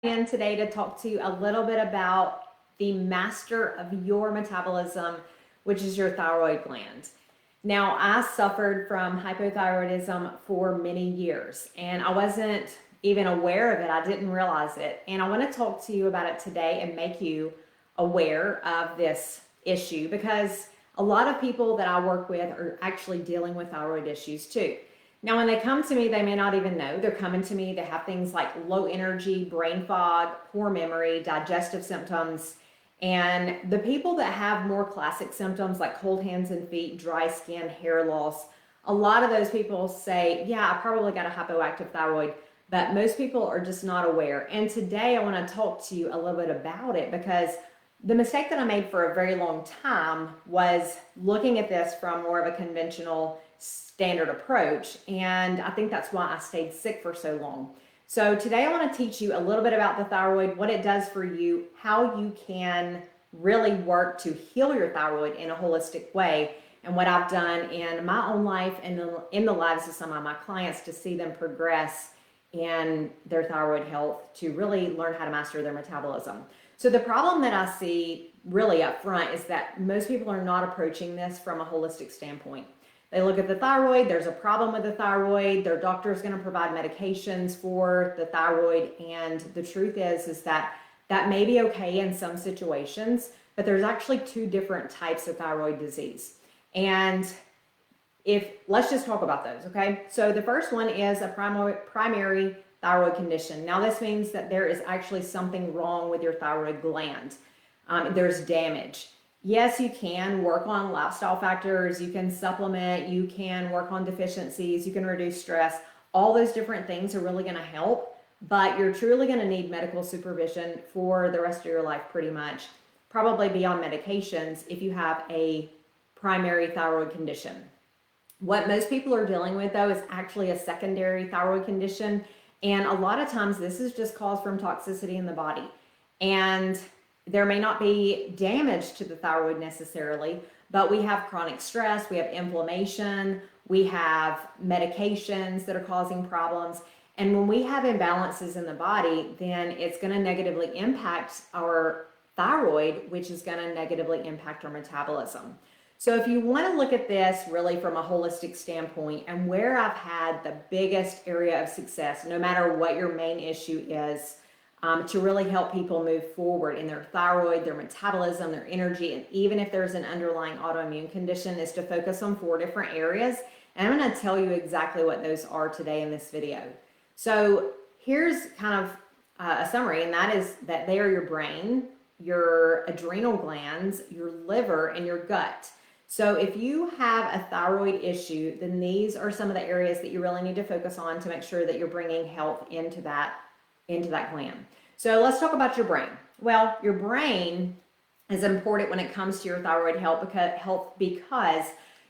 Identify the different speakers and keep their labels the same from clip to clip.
Speaker 1: In today to talk to you a little bit about the master of your metabolism, which is your thyroid gland. Now, I suffered from hypothyroidism for many years, and I wasn't even aware of it. I didn't realize it. And I want to talk to you about it today and make you aware of this issue because a lot of people that I work with are actually dealing with thyroid issues too. Now, when they come to me, they may not even know. They're coming to me, they have things like low energy, brain fog, poor memory, digestive symptoms. And the people that have more classic symptoms like cold hands and feet, dry skin, hair loss, a lot of those people say, yeah, I probably got a hypoactive thyroid, but most people are just not aware. And today I want to talk to you a little bit about it because the mistake that I made for a very long time was looking at this from more of a conventional standard approach. And I think that's why I stayed sick for so long. So today I want to teach you a little bit about the thyroid, what it does for you, how you can really work to heal your thyroid in a holistic way, and what I've done in my own life and in the lives of some of my clients to see them progress in their thyroid health to really learn how to master their metabolism. So the problem that I see really up front is that most people are not approaching this from a holistic standpoint. They look at the thyroid, there's a problem with the thyroid, their doctor is going to provide medications for the thyroid, and the truth is that that may be okay in some situations, but there's actually two different types of thyroid disease. And let's just talk about those, okay? So the first one is a primary thyroid condition. Now this means that there is actually something wrong with your thyroid gland. There's damage. Yes, you can work on lifestyle factors, you can supplement, you can work on deficiencies, you can reduce stress. All those different things are really going to help, but you're truly going to need medical supervision for the rest of your life pretty much. Probably be on medications if you have a primary thyroid condition. What most people are dealing with though is actually a secondary thyroid condition, and a lot of times this is just caused from toxicity in the body. And there may not be damage to the thyroid necessarily, but we have chronic stress, we have inflammation, we have medications that are causing problems. And when we have imbalances in the body, then it's going to negatively impact our thyroid, which is going to negatively impact our metabolism. So if you want to look at this really from a holistic standpoint and where I've had the biggest area of success, no matter what your main issue is, to really help people move forward in their thyroid, their metabolism, their energy, and even if there's an underlying autoimmune condition, is to focus on 4 different areas. And I'm going to tell you exactly what those are today in this video. So here's kind of a summary, and that is that they are your brain, your adrenal glands, your liver, and your gut. So if you have a thyroid issue, then these are some of the areas that you really need to focus on to make sure that you're bringing health into that gland. So let's talk about your brain. Well, your brain is important when it comes to your thyroid health because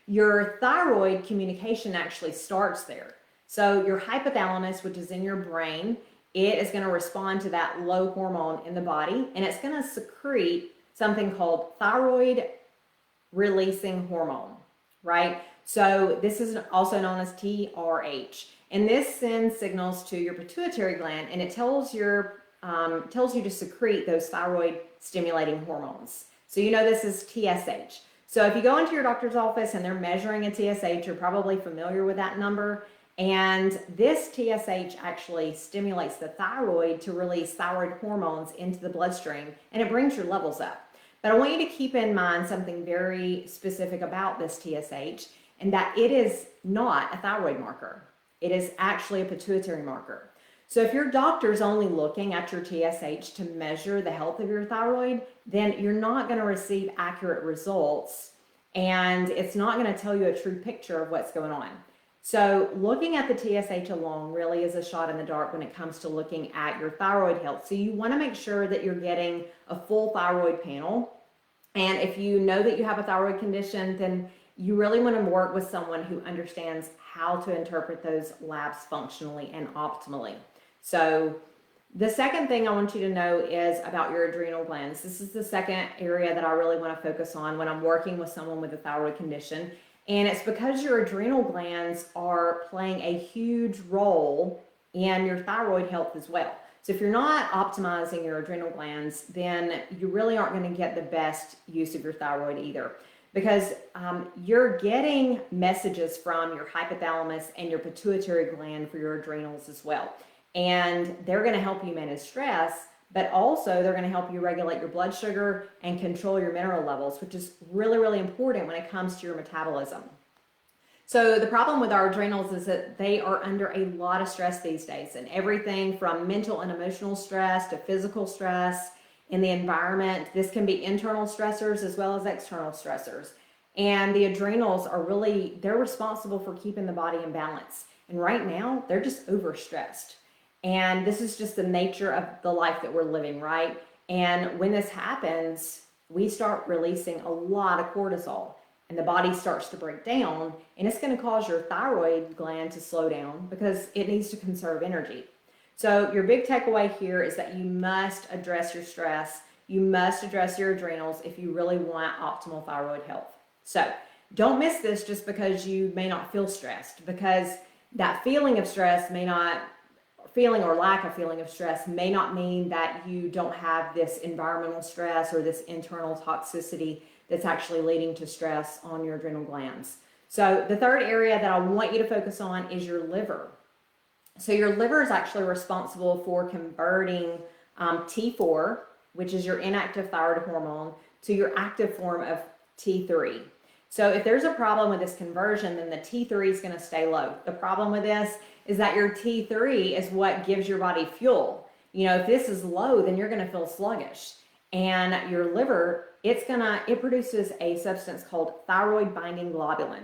Speaker 1: your thyroid communication actually starts there. So your hypothalamus, which is in your brain, it is going to respond to that low hormone in the body, and it's going to secrete something called thyroid releasing hormone, right? So this is also known as TRH. And this sends signals to your pituitary gland, and it tells you to secrete those thyroid stimulating hormones. So you know this is TSH. So if you go into your doctor's office and they're measuring a TSH, you're probably familiar with that number. And this TSH actually stimulates the thyroid to release thyroid hormones into the bloodstream, and it brings your levels up. But I want you to keep in mind something very specific about this TSH, and that it is not a thyroid marker. It is actually a pituitary marker. So if your doctor is only looking at your TSH to measure the health of your thyroid, then you're not going to receive accurate results, and it's not going to tell you a true picture of what's going on. So looking at the TSH alone really is a shot in the dark when it comes to looking at your thyroid health. So you want to make sure that you're getting a full thyroid panel. And if you know that you have a thyroid condition, then you really want to work with someone who understands how to interpret those labs functionally and optimally. So the second thing I want you to know is about your adrenal glands. This is the second area that I really want to focus on when I'm working with someone with a thyroid condition. And it's because your adrenal glands are playing a huge role in your thyroid health as well. So if you're not optimizing your adrenal glands, then you really aren't going to get the best use of your thyroid either, because you're getting messages from your hypothalamus and your pituitary gland for your adrenals as well. And they're going to help you manage stress, but also they're going to help you regulate your blood sugar and control your mineral levels, which is really, really important when it comes to your metabolism. So the problem with our adrenals is that they are under a lot of stress these days, and everything from mental and emotional stress to physical stress in the environment. This can be internal stressors as well as external stressors. And the adrenals are really, they're responsible for keeping the body in balance. And right now, they're just overstressed. And this is just the nature of the life that we're living, right? And when this happens, we start releasing a lot of cortisol, and the body starts to break down, and it's going to cause your thyroid gland to slow down because it needs to conserve energy. So your big takeaway here is that you must address your stress. You must address your adrenals if you really want optimal thyroid health. So don't miss this just because you may not feel stressed, because that feeling of stress may not, feeling or lack of feeling of stress may not mean that you don't have this environmental stress or this internal toxicity that's actually leading to stress on your adrenal glands. So the third area that I want you to focus on is your liver. So your liver is actually responsible for converting T4, which is your inactive thyroid hormone, to your active form of T3. So if there's a problem with this conversion, then the T3 is going to stay low. The problem with this is that your T3 is what gives your body fuel. You know, if this is low, then you're going to feel sluggish. And your liver, it produces a substance called thyroid binding globulin.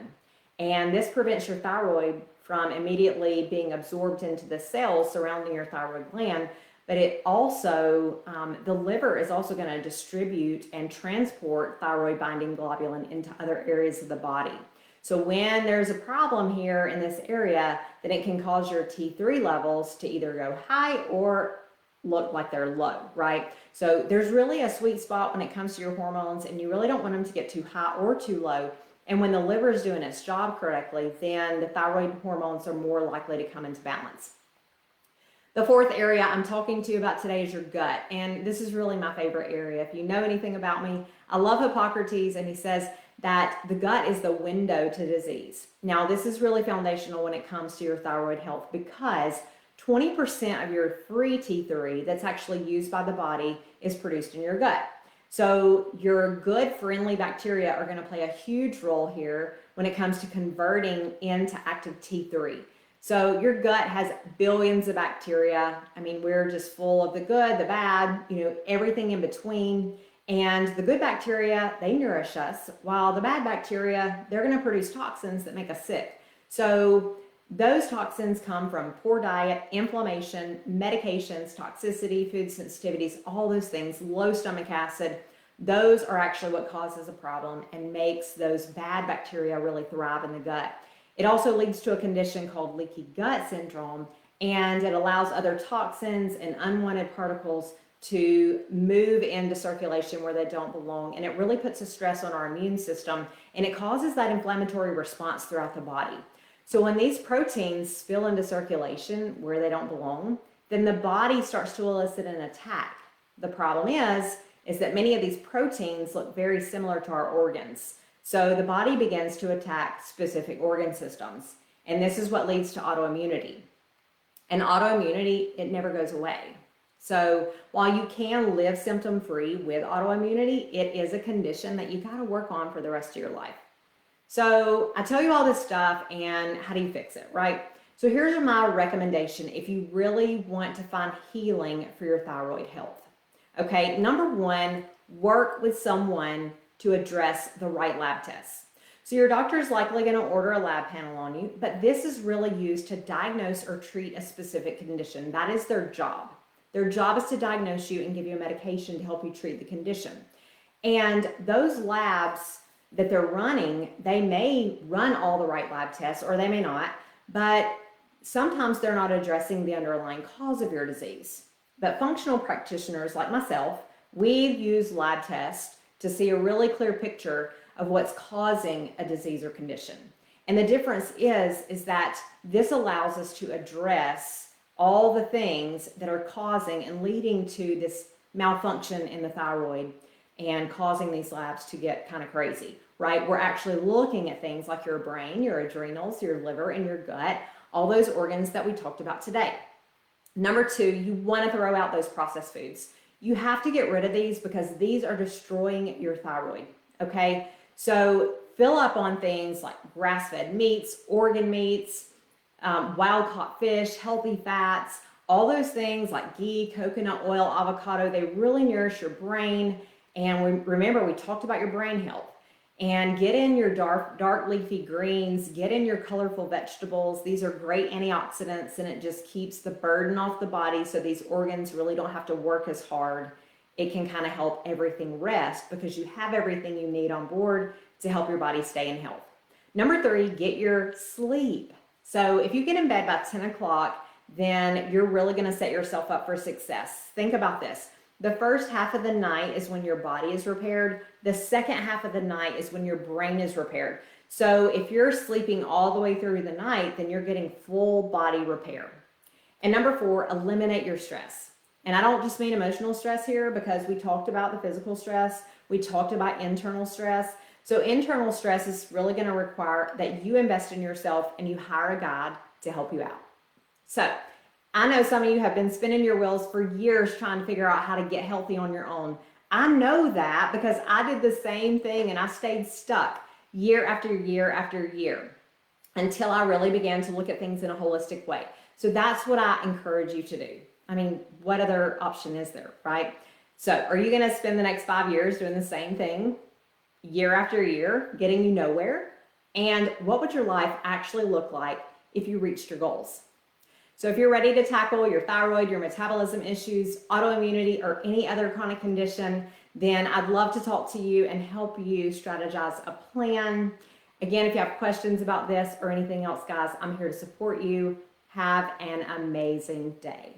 Speaker 1: And this prevents your thyroid from immediately being absorbed into the cells surrounding your thyroid gland. But it also, the liver is also going to distribute and transport thyroid binding globulin into other areas of the body. So when there's a problem here in this area, then it can cause your T3 levels to either go high or look like they're low, right? So there's really a sweet spot when it comes to your hormones, and you really don't want them to get too high or too low. And when the liver is doing its job correctly, then the thyroid hormones are more likely to come into balance. The fourth area I'm talking to you about today is your gut. And this is really my favorite area. If you know anything about me, I love Hippocrates, and he says that the gut is the window to disease. Now, this is really foundational when it comes to your thyroid health, because 20% of your free T3 that's actually used by the body is produced in your gut. So your good friendly bacteria are going to play a huge role here when it comes to converting into active T3. So your gut has billions of bacteria. I mean, we're just full of the good, the bad, everything in between. And the good bacteria, they nourish us, while the bad bacteria, they're going to produce toxins that make us sick. So those toxins come from poor diet, inflammation, medications, toxicity, food sensitivities, all those things, low stomach acid. Those are actually what causes a problem and makes those bad bacteria really thrive in the gut. It also leads to a condition called leaky gut syndrome, and it allows other toxins and unwanted particles to move into circulation where they don't belong. And it really puts a stress on our immune system, and it causes that inflammatory response throughout the body. So when these proteins spill into circulation where they don't belong, then the body starts to elicit an attack. The problem is that many of these proteins look very similar to our organs. So the body begins to attack specific organ systems. And this is what leads to autoimmunity. And autoimmunity, it never goes away. So while you can live symptom-free with autoimmunity, it is a condition that you got to work on for the rest of your life. So I tell you all this stuff, and how do you fix it, right? So here's my recommendation if you really want to find healing for your thyroid health. Okay, number one, work with someone to address the right lab tests. So your doctor is likely going to order a lab panel on you, but this is really used to diagnose or treat a specific condition. That is their job. Their job is to diagnose you and give you a medication to help you treat the condition. And those labs that they're running, they may run all the right lab tests or they may not, but sometimes they're not addressing the underlying cause of your disease. But functional practitioners like myself, we've used lab tests to see a really clear picture of what's causing a disease or condition. And the difference is that this allows us to address all the things that are causing and leading to this malfunction in the thyroid and causing these labs to get kind of crazy, right? We're actually looking at things like your brain, your adrenals, your liver, and your gut, all those organs that we talked about today. Number two, you want to throw out those processed foods. You have to get rid of these because these are destroying your thyroid, okay? So fill up on things like grass-fed meats, organ meats, wild-caught fish, healthy fats, all those things like ghee, coconut oil, avocado, they really nourish your brain. And remember, we talked about your brain health. And get in your dark leafy greens, get in your colorful vegetables. These are great antioxidants, and it just keeps the burden off the body so these organs really don't have to work as hard. It can kind of help everything rest because you have everything you need on board to help your body stay in health. Number three, get your sleep. So if you get in bed by 10 o'clock, then you're really going to set yourself up for success. Think about this. The first half of the night is when your body is repaired. The second half of the night is when your brain is repaired. So if you're sleeping all the way through the night, then you're getting full body repair. And number four, eliminate your stress. And I don't just mean emotional stress here because we talked about the physical stress. We talked about internal stress. So internal stress is really going to require that you invest in yourself and you hire a guide to help you out. So I know some of you have been spinning your wheels for years trying to figure out how to get healthy on your own. I know that because I did the same thing and I stayed stuck year after year after year until I really began to look at things in a holistic way. So that's what I encourage you to do. I mean, what other option is there, right? So are you going to spend the next 5 years doing the same thing year after year, getting you nowhere? And what would your life actually look like if you reached your goals? So if you're ready to tackle your thyroid, your metabolism issues, autoimmunity, or any other chronic condition, then I'd love to talk to you and help you strategize a plan. Again, if you have questions about this or anything else, guys, I'm here to support you. Have an amazing day.